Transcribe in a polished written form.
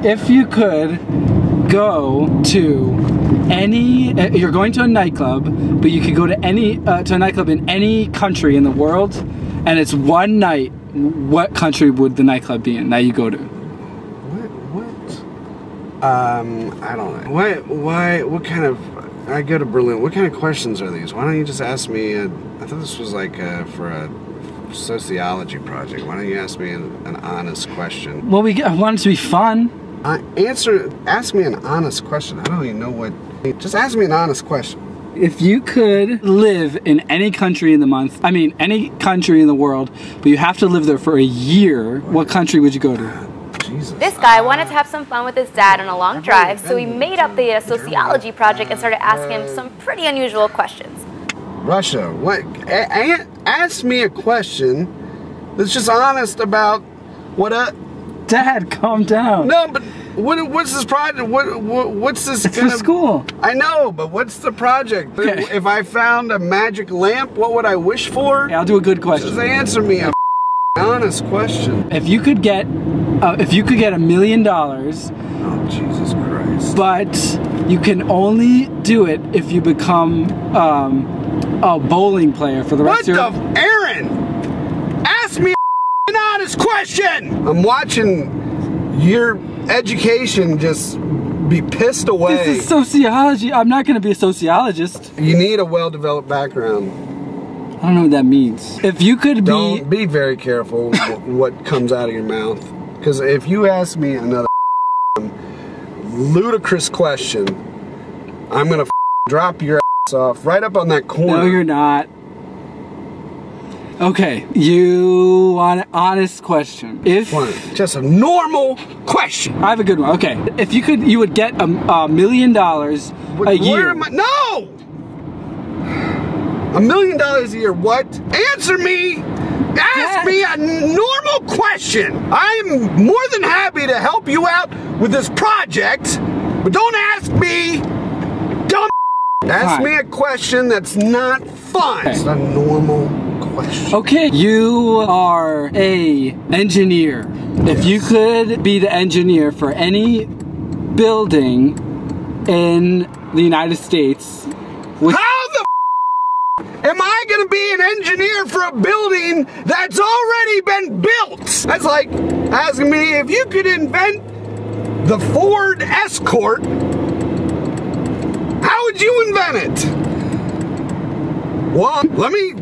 if you could go to any, you're going to a nightclub, but you could go to a nightclub in any country in the world, and it's one night, what country would the nightclub be in that you go to? I don't know. What kind of, I go to Berlin, what kind of questions are these? Why don't you just ask me, I thought this was like for a sociology project. Why don't you ask me an honest question? Well, I want it to be fun. Ask me an honest question. I don't even know what, just ask me an honest question. If you could live in any country in any country in the world, but you have to live there for a year, what country would you go to? Jesus. This guy wanted to have some fun with his dad on a long drive, so he made up the sociology project and started asking him some pretty unusual questions. Russia, what? Ask me a question that's just honest about what a... Dad, calm down. No, but what's this project? What's this? It's for school. I know, but what's the project? Okay. If I found a magic lamp, what would I wish for? Yeah, I'll do a good question. Just answer me a honest question. If you could get $1 million, oh Jesus Christ! but you can only do it if you become a bowling player for the rest of your life. What the Aaron? Ask me an honest question. I'm watching your education just be pissed away. This is sociology. I'm not going to be a sociologist. You need a well-developed background. I don't know what that means. If you could Don't be very careful what comes out of your mouth. Because if you ask me another ludicrous question, I'm going to drop your ass off right up on that corner. No, you're not. Okay, you want an honest question. Just a normal question. I have a good one. Okay, if you could, you would get $1 million a year. Where am I? No! $1 million a year, what? Answer me! Ask me a normal question! I'm more than happy to help you out with this project, but don't ask me dumb. Ask me a question that's not fun. It's a normal question. Okay, you are an engineer. Yes. If you could be the engineer for any building in the United States, how the am I gonna be an engineer for a building that's already been built? That's like asking me if you could invent the Ford Escort, how would you invent it? Well, let me